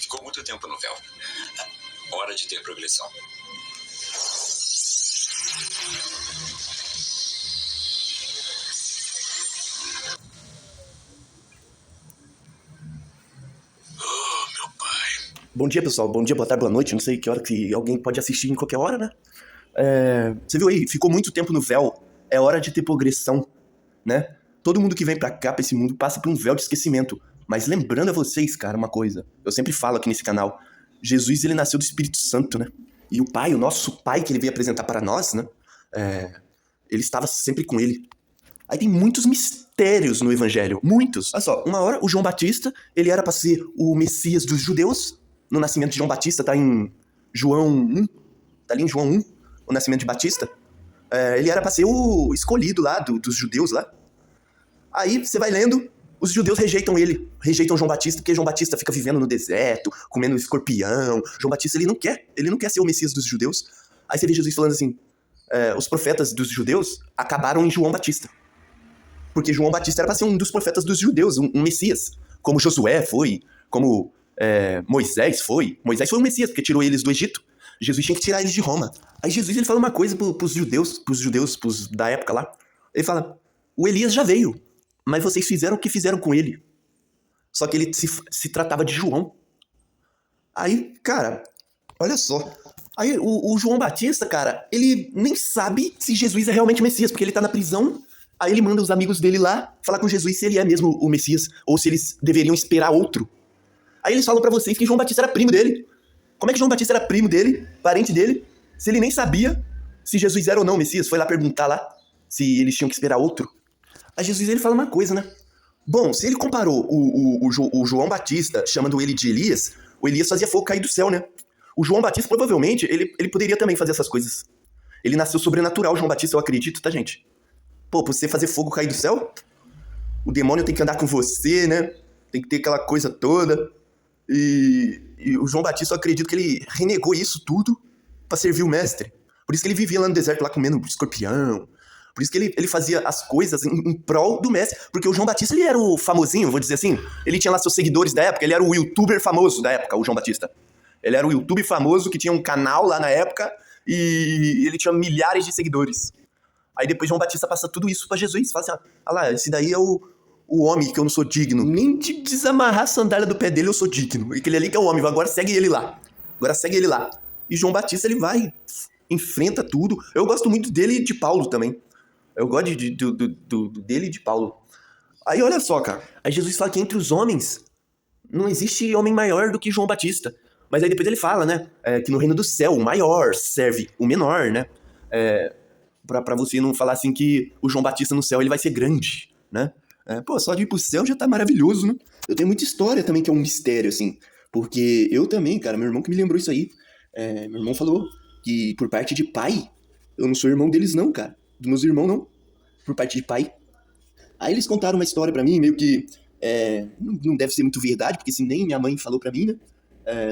ficou muito tempo no véu. Hora de ter progressão. Oh, meu pai. Bom dia, pessoal. Bom dia, boa tarde, boa noite. Não sei que hora que alguém pode assistir em qualquer hora, né? Você viu aí? Ficou muito tempo no véu. É hora de ter progressão, né? Todo mundo que vem pra cá, pra esse mundo, passa por um véu de esquecimento. Mas lembrando a vocês, cara, uma coisa. Eu sempre falo aqui nesse canal. Jesus, ele nasceu do Espírito Santo, né? E o Pai, o nosso Pai que ele veio apresentar para nós, né? Ele estava sempre com ele. Aí tem muitos mistérios no Evangelho. Muitos. Olha só, uma hora o João Batista, ele era pra ser o Messias dos judeus. No nascimento de João Batista, tá em João 1. Tá ali em João 1, o nascimento de Batista. Ele era pra ser o escolhido lá, dos judeus lá. Aí você vai lendo, os judeus rejeitam ele. Rejeitam João Batista, porque João Batista fica vivendo no deserto, comendo escorpião. João Batista, ele não quer ser o Messias dos judeus. Aí você vê Jesus falando assim, os profetas dos judeus acabaram em João Batista. Porque João Batista era pra ser um dos profetas dos judeus, um Messias. Como Josué foi, como Moisés foi. Moisés foi um Messias, porque tirou eles do Egito. Jesus tinha que tirar eles de Roma. Aí Jesus, ele fala uma coisa pros judeus da época lá. Ele fala, o Elias já veio, mas vocês fizeram o que fizeram com ele. Só que ele se tratava de João. Aí, cara, olha só. Aí o João Batista, cara, ele nem sabe se Jesus é realmente Messias, porque ele tá na prisão. Aí ele manda os amigos dele lá falar com Jesus se ele é mesmo o Messias, ou se eles deveriam esperar outro. Aí eles falam pra vocês que João Batista era primo dele. Como é que João Batista era primo dele, parente dele, se ele nem sabia se Jesus era ou não o Messias? Foi lá perguntar lá se eles tinham que esperar outro. Aí Jesus, ele fala uma coisa, né? Bom, se ele comparou o João Batista, chamando ele de Elias, o Elias fazia fogo cair do céu, né? O João Batista, provavelmente, ele poderia também fazer essas coisas. Ele nasceu sobrenatural, João Batista, eu acredito, tá, gente? Pô, pra você fazer fogo cair do céu, o demônio tem que andar com você, né? Tem que ter aquela coisa toda. E o João Batista, eu acredito que ele renegou isso tudo pra servir o mestre. Por isso que ele vivia lá no deserto, lá comendo escorpião. Por isso que ele fazia as coisas em prol do mestre. Porque o João Batista, ele era o famosinho, vou dizer assim. Ele tinha lá seus seguidores da época. Ele era o youtuber famoso da época, o João Batista. Ele era o youtuber famoso que tinha um canal lá na época. E ele tinha milhares de seguidores. Aí depois João Batista passa tudo isso pra Jesus. Fala assim, ah lá, esse daí é o homem que eu não sou digno. Nem de desamarrar a sandália do pé dele eu sou digno. E aquele ali que é o homem, agora segue ele lá. E João Batista, ele vai, enfrenta tudo. Eu gosto muito dele e de Paulo também. Eu gosto dele e de Paulo. Aí olha só, cara. Aí Jesus fala que entre os homens não existe homem maior do que João Batista. Mas aí depois ele fala, né? Que no reino do céu o maior serve o menor, né? Pra você não falar assim que o João Batista no céu ele vai ser grande, né? Só de ir pro céu já tá maravilhoso, né? Eu tenho muita história também que é um mistério, assim. Porque eu também, cara, meu irmão que me lembrou isso aí. Meu irmão falou que por parte de pai, eu não sou irmão deles não, cara. Dos meus irmãos não. Por parte de pai. Aí eles contaram uma história pra mim, meio que não deve ser muito verdade, porque se nem minha mãe falou pra mim, né?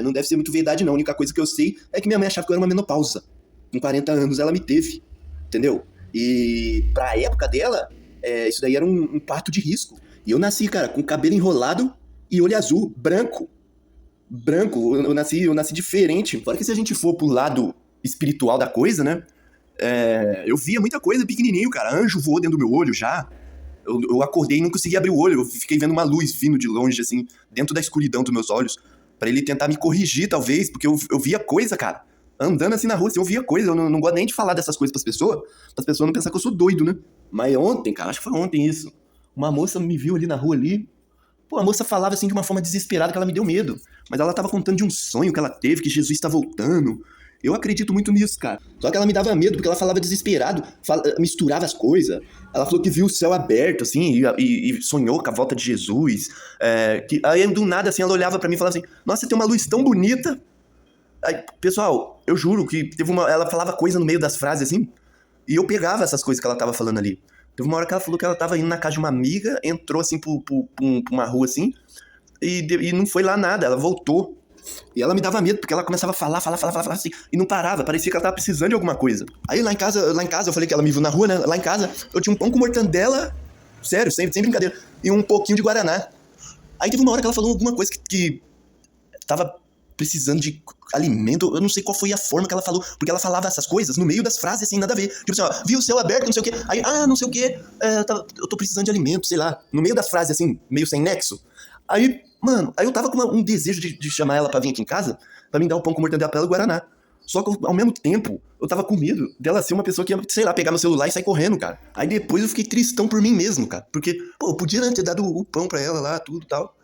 Não deve ser muito verdade não. A única coisa que eu sei é que minha mãe achava que eu era uma menopausa. Com 40 anos ela me teve. Entendeu? E pra época dela, isso daí era um parto de risco. E eu nasci, cara, com cabelo enrolado e olho azul, branco. Eu nasci diferente. Fora que se a gente for pro lado espiritual da coisa, né? Eu via muita coisa pequenininho, cara. Anjo voou dentro do meu olho já. Eu acordei e não consegui abrir o olho. Eu fiquei vendo uma luz vindo de longe, assim, dentro da escuridão dos meus olhos. Pra ele tentar me corrigir, talvez, porque eu via coisa, cara. Andando assim na rua, assim, eu via coisa. Eu não gosto nem de falar dessas coisas pras pessoas não pensar que eu sou doido, né? Mas ontem, cara, acho que foi ontem isso. Uma moça me viu ali na rua ali. Pô, a moça falava assim de uma forma desesperada que ela me deu medo. Mas ela tava contando de um sonho que ela teve, que Jesus tá voltando. Eu acredito muito nisso, cara. Só que ela me dava medo, porque ela falava desesperado, misturava as coisas. Ela falou que viu o céu aberto, assim, e sonhou com a volta de Jesus. Aí, do nada, assim, ela olhava pra mim e falava assim, nossa, tem uma luz tão bonita. Aí, pessoal, eu juro que ela falava coisa no meio das frases, assim, e eu pegava essas coisas que ela tava falando ali. Teve uma hora que ela falou que ela tava indo na casa de uma amiga, entrou, assim, pra uma rua, assim, e não foi lá nada, ela voltou. E ela me dava medo, porque ela começava a falar assim, e não parava, parecia que ela tava precisando de alguma coisa. Aí lá em casa, eu falei que ela me viu na rua, né? Lá em casa, eu tinha um pão com mortandela, sério, sem brincadeira, e um pouquinho de guaraná. Aí teve uma hora que ela falou alguma coisa que tava precisando de alimento. Eu não sei qual foi a forma que ela falou, porque ela falava essas coisas no meio das frases, assim, nada a ver. Tipo assim, ó, viu o céu aberto, não sei o quê. Aí, não sei o quê, eu tô precisando de alimento, sei lá. No meio das frases, assim, meio sem nexo. Aí, mano, aí eu tava com um desejo de chamar ela pra vir aqui em casa, pra me dar o pão com mortadela pra ela e o Guaraná. Só que, ao mesmo tempo, eu tava com medo dela ser uma pessoa que ia, sei lá, pegar meu celular e sair correndo, cara. Aí depois eu fiquei tristão por mim mesmo, cara. Porque, pô, eu podia, né, ter dado o pão pra ela lá, tudo e tal.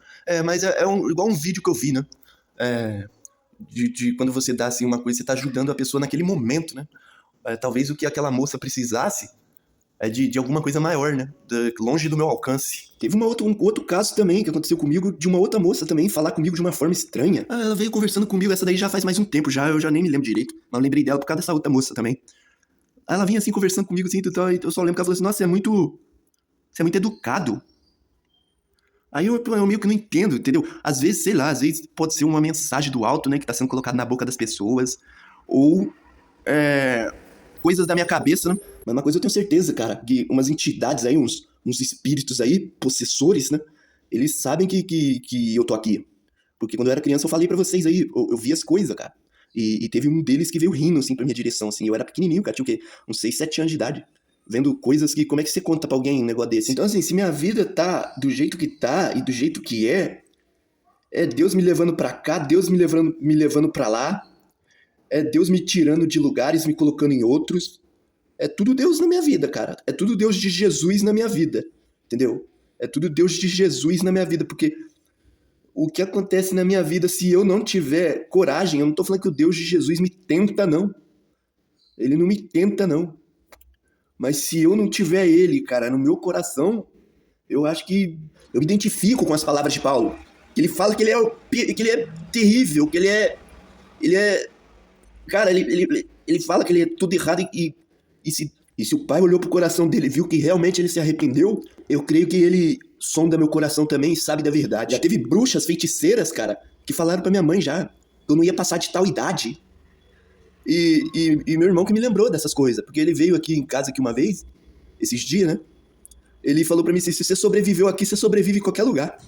Mas igual um vídeo que eu vi, né? De quando você dá, assim, uma coisa, você tá ajudando a pessoa naquele momento, né? Talvez o que aquela moça precisasse é de alguma coisa maior, né? Longe do meu alcance. Teve um outro caso também que aconteceu comigo, de uma outra moça também falar comigo de uma forma estranha. Ela veio conversando comigo, essa daí já faz mais um tempo já, eu já nem me lembro direito. Mas eu lembrei dela por causa dessa outra moça também. Aí ela vinha assim conversando comigo assim, e eu só lembro que ela falou assim, nossa, você é muito educado. Aí eu meio que não entendo, entendeu? Às vezes, sei lá, às vezes pode ser uma mensagem do alto, né, que tá sendo colocada na boca das pessoas. Ou coisas da minha cabeça, né? Mas uma coisa eu tenho certeza, cara, que umas entidades aí, uns espíritos aí, possessores, né? Eles sabem que eu tô aqui. Porque quando eu era criança eu falei pra vocês aí, eu vi as coisas, cara. E teve um deles que veio rindo, assim, pra minha direção, assim. Eu era pequenininho, cara, tinha o quê? Uns 6, 7 anos de idade. Vendo coisas que, como é que você conta pra alguém um negócio desse? Então, assim, se minha vida tá do jeito que tá e do jeito que é Deus me levando pra cá, Deus me levando pra lá, é Deus me tirando de lugares, me colocando em outros. É tudo Deus na minha vida, cara. É tudo Deus de Jesus na minha vida, entendeu? É tudo Deus de Jesus na minha vida, porque o que acontece na minha vida, se eu não tiver coragem, eu não tô falando que o Deus de Jesus me tenta, não. Ele não me tenta, não. Mas se eu não tiver ele, cara, no meu coração, eu acho que eu me identifico com as palavras de Paulo. Que ele fala que ele é terrível, que ele é cara, ele fala que ele é tudo errado e se o pai olhou pro coração dele e viu que realmente ele se arrependeu, eu creio que ele sonda meu coração também e sabe da verdade. Já teve bruxas, feiticeiras, cara, que falaram pra minha mãe já que eu não ia passar de tal idade. E meu irmão que me lembrou dessas coisas, porque ele veio aqui em casa aqui uma vez, esses dias, né? Ele falou pra mim assim, se você sobreviveu aqui, você sobrevive em qualquer lugar.